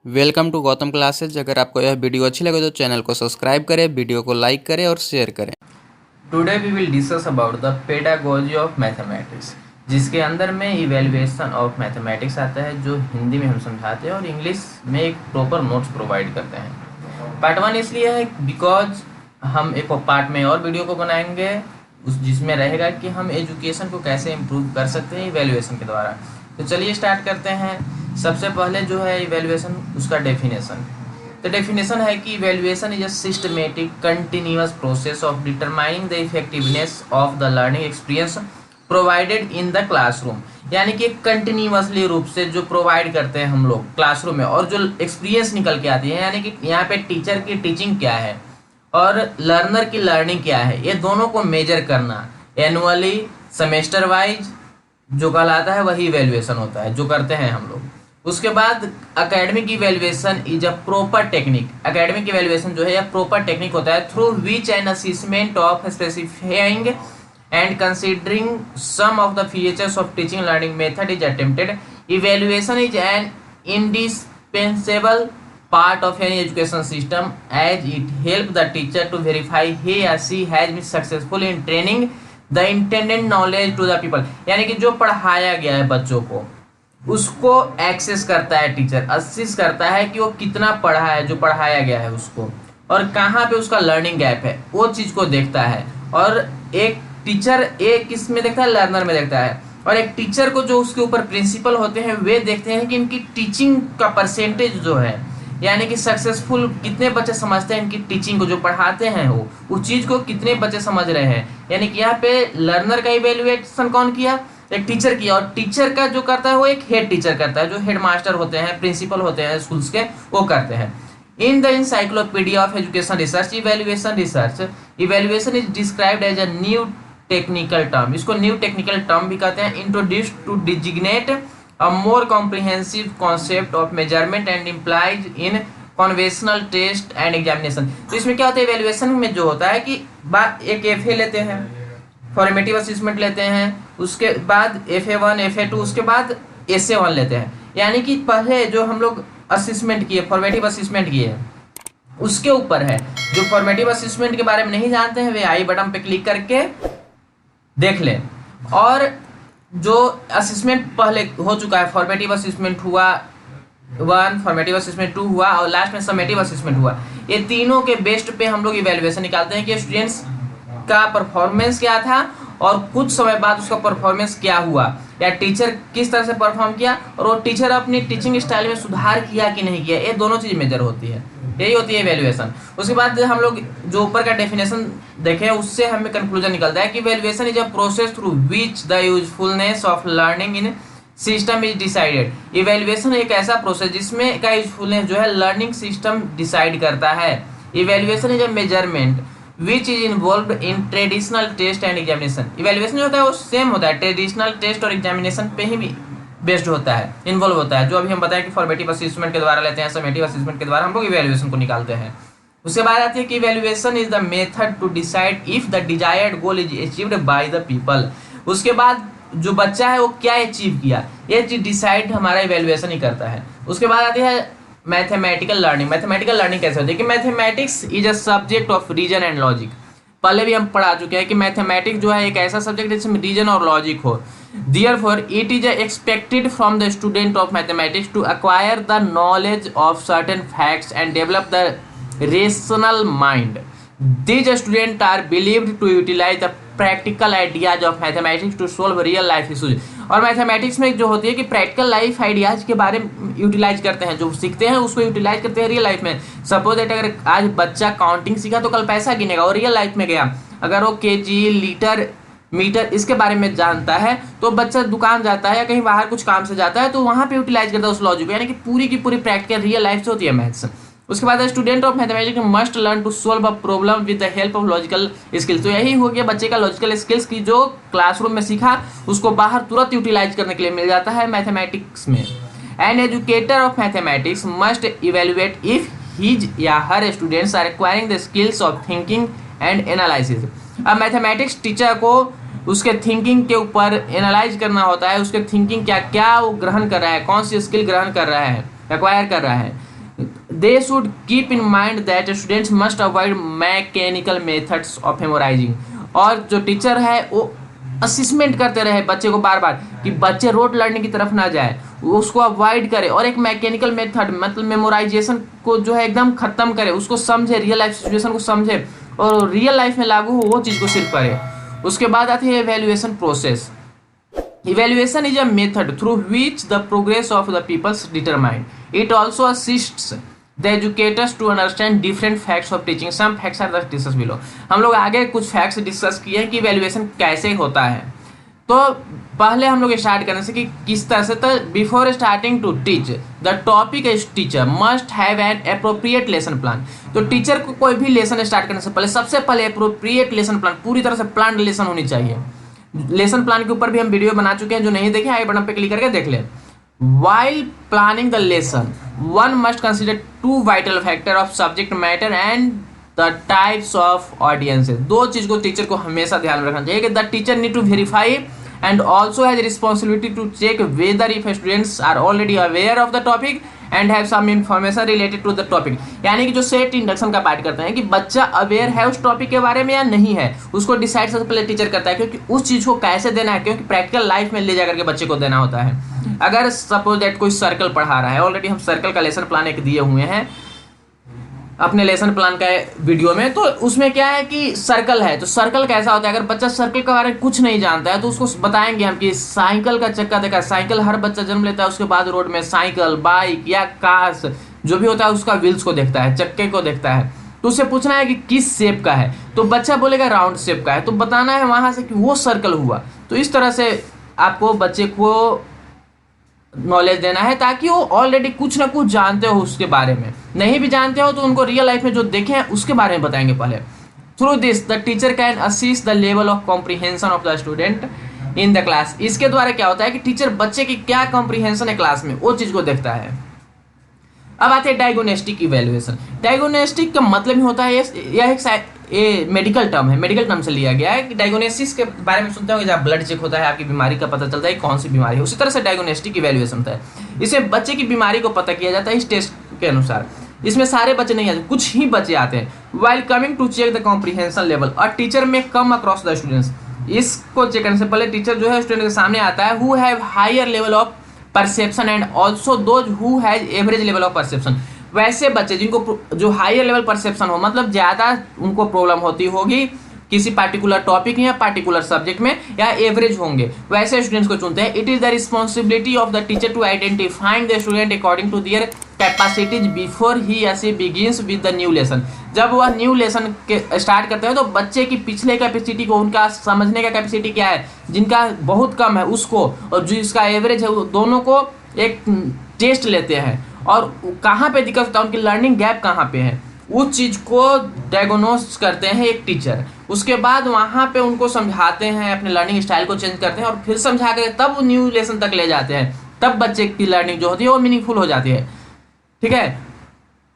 Welcome to Gautam classes. अगर आपको यह वीडियो अच्छी लगे तो चैनल को सब्सक्राइब करें, वीडियो को लाइक करें और शेयर करें। Today we will discuss about the pedagogy of mathematics, जिसके अंदर में इवेल्युएशन ऑफ मैथमेटिक्स आता है, जो हिंदी में हम समझाते हैं और इंग्लिश में एक प्रॉपर नोट्स प्रोवाइड करते हैं। पार्ट 1 इसलिए है बिकॉज हम एक पार्ट में और वीडियो को बनाएंगे जिसमें रहेगा कि हम एजुकेशन को कैसे इम्प्रूव कर सकते हैं इवेल्युएशन के द्वारा। तो चलिए स्टार्ट करते हैं। सबसे पहले जो है इवेल्युएशन, उसका डेफिनेशन। तो डेफिनेशन है कि evaluation is a systematic continuous process of determining the effectiveness of the learning experience provided in the classroom. यानी कि कंटिन्यूअसली रूप से जो प्रोवाइड करते हैं हम लोग क्लासरूम में, और जो एक्सपीरियंस निकल के आती है, यानी कि यहाँ पे टीचर की टीचिंग क्या है और लर्नर की लर्निंग क्या है, ये दोनों को मेजर करना एनुअली, सेमेस्टर वाइज जो कहलाता है वही इवेल्युएशन होता है जो करते हैं हम लोग। उसके बाद academic evaluation is a proper technique. Academic evaluation जो है यह प्रॉपर टेक्निक होता है through which an assessment of specifying and considering some of the features of teaching learning method is attempted. Evaluation is an indispensable part of any education system as it helps the teacher to verify he or she has been successful in training the intended knowledge to the people। यानी कि जो पढ़ाया गया है बच्चों को उसको access करता है टीचर, असिस करता है कि वो कितना पढ़ा है जो पढ़ाया गया है उसको, और कहाँ पे उसका लर्निंग गैप है वो चीज़ को देखता है। और एक टीचर एक किस में देखता है, लर्नर में देखता है। और एक टीचर को जो उसके ऊपर प्रिंसिपल होते हैं वे देखते हैं कि इनकी टीचिंग का परसेंटेज जो है, यानी कि सक्सेसफुल कितने बच्चे समझते हैं इनकी टीचिंग को, जो पढ़ाते हैं वो उस चीज़ को कितने बच्चे समझ रहे हैं। यानी कि यहाँ पे लर्नर का इवेल्युएशन कौन किया, एक टीचर किया। और टीचर का जो करता है वो एक हेड टीचर करता है, जो हेड मास्टर होते हैं, प्रिंसिपल होते हैं स्कूल्स के, वो करते हैं। In the encyclopedia of education research evaluation is described as a new technical term. इसको न्यू टेक्निकल टर्म भी कहते हैं, introduced to designate a more comprehensive concept of measurement and implies in conventional test and examination। तो इसमें क्या होता है, evaluation में जो होता है कि बात एक एफए लेते हैं, फॉर्मेटिव असेसमेंट लेते हैं, उसके बाद FA1 FA2, उसके बाद SA1 लेते हैं। यानी कि पहले जो हम लोग असेसमेंट किए, फॉर्मेटिव असेसमेंट किए, उसके ऊपर है। जो फॉर्मेटिव असेसमेंट के बारे में नहीं जानते हैं वे आई बटन पे क्लिक करके देख लें। और जो असेसमेंट पहले हो चुका है, फॉर्मेटिव असेसमेंट हुआ 1, फॉर्मेटिव असेसमेंट 2 हुआ और लास्ट में समेटिव असेसमेंट हुआ, ये तीनों के बेस्ट पे हम लोग इवेल्युएशन निकालते हैं कि स्टूडेंट्स का परफॉर्मेंस क्या था और कुछ समय बाद उसका परफॉर्मेंस क्या हुआ, या टीचर किस तरह से परफॉर्म किया और वो टीचर अपनी टीचिंग स्टाइल में सुधार किया कि नहीं किया। ये दोनों चीज़ मेजर होती है, यही होती है इवेल्युएशन। उसके बाद हम लोग जो ऊपर का डेफिनेशन देखें उससे हमें कंक्लूजन निकलता है कि evaluation is a process through which the usefulness of learning in system is decided. Evaluation एक ऐसा प्रोसेस जिसमें का यूजफुलनेस जो है लर्निंग सिस्टम डिसाइड करता है। Evaluation is a measurement which is involve in traditional test and examination. Evaluation जो होता है वो सेम होता है, ट्रेडिशनल टेस्ट और एग्जामिनेशन पे ही बेस्ड होता है, इन्वॉल्व होता है, जो अभी हम बताएं कि फॉर्मेटिव असेसमेंट के द्वारा लेते हैं, समेटिव असेसमेंट के द्वारा हम लोग इवेल्युएशन को निकालते हैं। उसके बाद आती है कि evaluation is the method to decide if the desired goal is achieved by the people. उसके बाद जो बच्चा है वो क्या अचीव किया, ये चीज डिसाइड हमारा इवेल्युएशन ही करता है। उसके बाद आती है मैथमेटिकल लर्निंग। मैथमेटिकल लर्निंग कैसे होती है कि mathematics is a subject of reason and logic. पहले भी हम पढ़ा चुके हैं कि मैथमेटिक्स जो है एक ऐसा सब्जेक्ट जिसमें रीजन और लॉजिक हो। Therefore, it is expected from the student of mathematics to acquire the knowledge of certain facts and develop the rational mind. These students are believed to utilize the practical ideas of mathematics to solve real life issues। और mathematics में जो होती है कि practical life ideas के बारे में utilise करते हैं, जो सीखते हैं उसको यूटिलाइज करते हैं रियल लाइफ में। सपोज दैट अगर आज बच्चा काउंटिंग सीखा तो कल पैसा गिनेगा और रियल लाइफ में गया, अगर वो केजी, लीटर, मीटर इसके बारे में जानता है तो बच्चा दुकान जाता है या कहीं बाहर कुछ काम से जाता है तो वहाँ पे यूटिलाइज करता है उस लॉजिक को। यानी कि पूरी की पूरी प्रैक्टिकल रियल लाइफ से होती है मैथ्स। उसके बाद student of mathematics must learn to solve a problem with the help of logical skills. तो यही हो गया बच्चे का लॉजिकल स्किल्स की, जो क्लासरूम में सीखा उसको बाहर तुरंत यूटिलाइज करने के लिए मिल जाता है मैथमेटिक्स में। An educator of mathematics must evaluate if his या her students are acquiring the skills of thinking and analysis. अब मैथमेटिक्स टीचर को उसके थिंकिंग के ऊपर एनालाइज करना होता है, उसके थिंकिंग क्या क्या वो ग्रहण कर रहा है, कौन सी स्किल ग्रहण कर रहा है, एक्वायर कर रहा है। They should keep in mind that students must avoid mechanical methods of memorising. और जो टीचर है वो असिस्मेंट करते रहे बच्चे को बार बार कि बच्चे रोड लर्निंग की तरफ ना जाए, वो उसको अवॉइड करे और एक मैकेनिकल मेथड मतलब मेमोराइजेशन को जो है एकदम खत्म करे, उसको समझे, रियल लाइफ सिचुएशन को समझे और रियल लाइफ में लागू हो वो चीज़ को सिर्फ करे। उसके बाद आती है evaluation process. Evaluation is a method through which the progress of the people's determined. It also assists the educators to understand different facts of teaching. Some facts are thus discussed below. हम लोग आगे कुछ facts discuss किए हैं कि evaluation कैसे होता है। तो पहले हम लोग स्टार्ट करने से कि किस तरह से, तो before starting to teach the topic teacher must have an appropriate lesson plan. तो टीचर को कोई भी लेसन स्टार्ट करने से पहले सबसे पहले अप्रोप्रिएट लेसन प्लान, पूरी तरह से प्लान लेसन होनी चाहिए। लेसन प्लान के ऊपर भी हम वीडियो बना चुके हैं, जो नहीं देखे आई बटन पे क्लिक करके देख ले। While planning the lesson one must consider two vital factor of subject matter and the types of audiences. दो चीज को टीचर को हमेशा ध्यान में रखना चाहिए कि the teacher need to verify and also has responsibility to check whether if students are already aware of the topic and have some information related to the topic। यानी कि जो सेट इंडक्शन का पार्ट करते हैं कि बच्चा aware है उस टॉपिक के बारे में या नहीं है, उसको डिसाइड सबसे पहले टीचर करता है, क्योंकि उस चीज़ को कैसे देना है, क्योंकि प्रैक्टिकल लाइफ में ले जाकर के बच्चे को देना होता है। अगर सपोज दैट कोई सर्कल पढ़ा रहा है, ऑलरेडी हम सर्कल का लेसन प्लान एक दिए हुए हैं अपने लेसन प्लान का वीडियो में, तो उसमें क्या है कि सर्कल है, तो सर्कल कैसा होता है, अगर बच्चा सर्कल के बारे में कुछ नहीं जानता है तो उसको बताएंगे हम कि साइकिल का चक्का देखा, साइकिल हर बच्चा जन्म लेता है, उसके बाद रोड में साइकिल, बाइक या कार्स जो भी होता है उसका व्हील्स को देखता है, चक्के को देखता है, तो उससे पूछना है कि किस शेप का है, तो बच्चा बोलेगा राउंड शेप का है, तो बताना है वहाँ से कि वो सर्कल हुआ। तो इस तरह से आपको बच्चे को नॉलेज देना है ताकि वो ऑलरेडी कुछ ना कुछ जानते हो उसके बारे में, नहीं भी जानते हो तो उनको रियल लाइफ में जो देखे हैं उसके बारे में बताएंगे पहले। Through this the teacher can assist the level of comprehension of the student in the class. इसके द्वारा क्या होता है कि टीचर बच्चे की क्या कॉम्प्रिहेंशन है क्लास में वो चीज़ को देखता है। अब आते हैं डायग्नोस्टिक इवेल्युएशन। डायग्नोस्टिक का मतलब ही होता है, यह एक मेडिकल टर्म है, मेडिकल टर्म से लिया गया है कि डायग्नोसिस के बारे में सुनते हो जब ब्लड चेक होता है आपकी बीमारी का पता चलता है कौन सी बीमारी है, उसी तरह से डायग्नोस्टिक इवेल्युएशन होता है। इसे बच्चे की बीमारी को पता किया जाता है इस टेस्ट के अनुसार। इसमें सारे बच्चे नहीं आते, कुछ ही बच्चे आते हैं। While coming to check the comprehension level और टीचर में कम अक्रॉस द स्टूडेंट्स। इसको चेक करने से पहले टीचर जो है स्टूडेंट के सामने आता है who have higher level of perception and also those who has average level of perception. वैसे बच्चे जिनको जो हायर लेवल परसेप्शन हो, मतलब ज़्यादा उनको प्रॉब्लम होती होगी किसी पार्टिकुलर टॉपिक या पार्टिकुलर सब्जेक्ट में, या एवरेज होंगे, वैसे स्टूडेंट्स को चुनते हैं। It is the responsibility of the teacher to identifying the student according to their capacities before he या she begins with the new lesson. जब वह न्यू लेसन के स्टार्ट करते हैं तो बच्चे की पिछले कैपेसिटी को, उनका समझने का कैपेसिटी क्या है, जिनका बहुत कम है उसको और जिसका एवरेज है, वो दोनों को एक टेस्ट लेते हैं और कहाँ पे दिक्कत होता है, उनकी लर्निंग गैप कहाँ पे है, उस चीज़ को डायग्नोस करते हैं एक टीचर। उसके बाद वहाँ पे उनको समझाते हैं, अपने लर्निंग स्टाइल को चेंज करते हैं और फिर समझा कर तब वो न्यू लेसन तक ले जाते हैं, तब बच्चे की लर्निंग जो होती है वो मीनिंगफुल हो जाती है। ठीक है,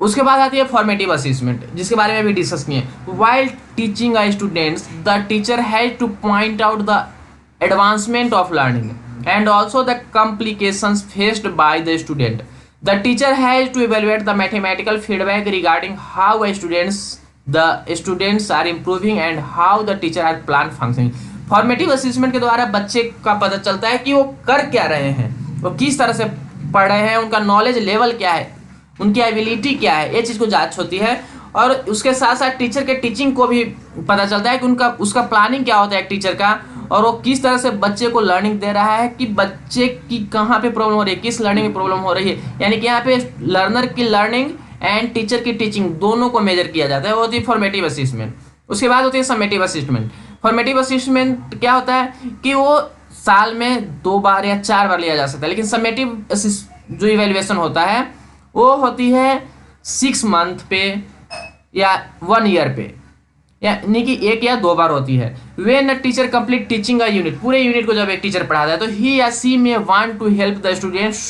उसके बाद आती है फॉर्मेटिव असेसमेंट, जिसके बारे में भी डिस्कस किए। While teaching a students the teacher has two point out the advancement of learning and also the complications faced by the student. The teacher has to evaluate the mathematical feedback regarding how the students are improving and how the teacher has planned functioning। Formative assessment के द्वारा बच्चे का पता चलता है कि वो कर क्या रहे हैं, वो किस तरह से पढ़ रहे हैं, उनका नॉलेज लेवल क्या है, उनकी एबिलिटी क्या है, ये चीज़ को जांच होती है। और उसके साथ साथ टीचर के टीचिंग को भी पता चलता है कि उसका प्लानिंग क्या होता है एक टीचर का, और वो किस तरह से बच्चे को लर्निंग दे रहा है कि बच्चे की कहाँ पे प्रॉब्लम हो रही है, किस लर्निंग में प्रॉब्लम हो रही है। यानी कि यहाँ पे लर्नर की लर्निंग एंड टीचर की टीचिंग दोनों को मेजर किया जाता है, वो होती है फॉर्मेटिव असेसमेंट। उसके बाद होती है समेटिव असेसमेंट। फॉर्मेटिव असेसमेंट क्या होता है कि वो साल में 2 बार या 4 बार लिया जा सकता है, लेकिन समेटिव जो इवेल्युएशन होता है वो होती है 6 मंथ पे या 1 ईयर पे, यानी कि 1 या 2 बार होती है। When a teacher complete teaching a unit, पूरे यूनिट को जब एक टीचर पढ़ाता है तो ही या she may want to help the students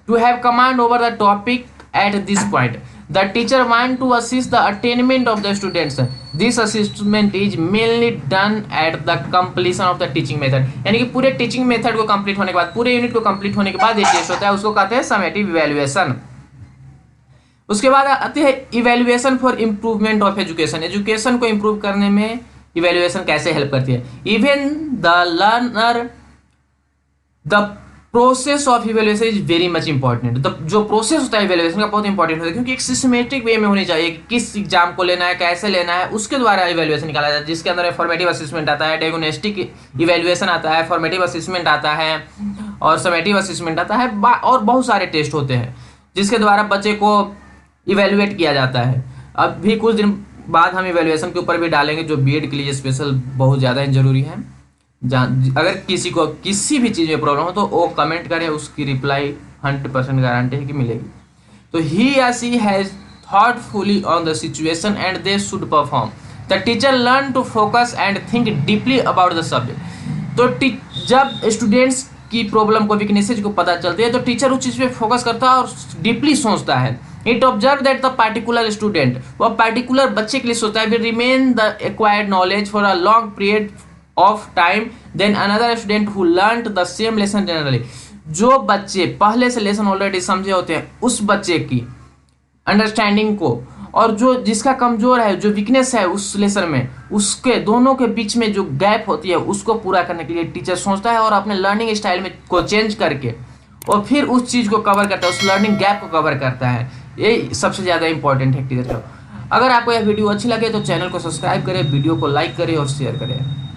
to have command over the topic at this point. The teacher want to assist the attainment of the students. This assistment is mainly done at the completion of the teaching method. यानी कि पूरे teaching method को complete होने के बाद, पूरे unit को complete होने के बाद ये टेस्ट होता है, उसको कहते हैं समेटिव इवैल्यूएशन। उसके बाद आती है evaluation for improvement of education. Education को इम्प्रूव करने में इवेल्युएशन कैसे हेल्प करती है। Even the learner the process of evaluation is very much important. जो प्रोसेस होता है इवेल्युएशन का बहुत इंपॉर्टेंट होता है, क्योंकि एक सिस्टमेटिक वे में होनी चाहिए कि किस एग्जाम को लेना है, कैसे लेना है, उसके द्वारा इवेल्युएशन निकाला जाता है, जिसके अंदर फॉर्मेटिव असेसमेंट आता है, डायग्नोस्टिक इवेल्युएशन आता है, फॉर्मेटिव असेसमेंट आता है और समेटिव असेसमेंट आता है, और बहुत सारे टेस्ट होते हैं जिसके द्वारा बच्चे को इवेल्युएट किया जाता है। अब भी कुछ दिन बाद हम इवेल्युएशन के ऊपर भी डालेंगे, जो बीएड के लिए स्पेशल बहुत ज़्यादा जरूरी है। अगर किसी को किसी भी चीज़ में प्रॉब्लम हो तो वो कमेंट करे, उसकी रिप्लाई 100% गारंटी है कि मिलेगी। तो ही या she has thoughtfully on the situation and they should perform. The teacher learn to focus and think deeply about the subject. तो जब स्टूडेंट्स की प्रॉब्लम को, वीकनेसेज को पता चलती है तो टीचर उस चीज़ पे फोकस करता है और डीपली सोचता है। It observe that the particular student, वह पार्टिकुलर बच्चे के लिए सोचता है, will remain the acquired knowledge for a long period of time than another student who learn the same lesson generally. जो बच्चे पहले से लेसन ऑलरेडी समझे होते हैं उस बच्चे की अंडरस्टैंडिंग को, और जो जिसका कमजोर है, जो वीकनेस है उस लेसन में, उसके दोनों के बीच में जो गैप होती है उसको पूरा करने के लिए टीचर सोचता है और अपने लर्निंग स्टाइल में को चेंज करके और फिर उस चीज़ को कवर करता है, उस लर्निंग गैप को कवर करता है। ये सबसे ज़्यादा इंपॉर्टेंट है टीचर का। अगर आपको यह वीडियो अच्छी लगे तो चैनल को सब्सक्राइब करें, वीडियो को लाइक करें और शेयर करें।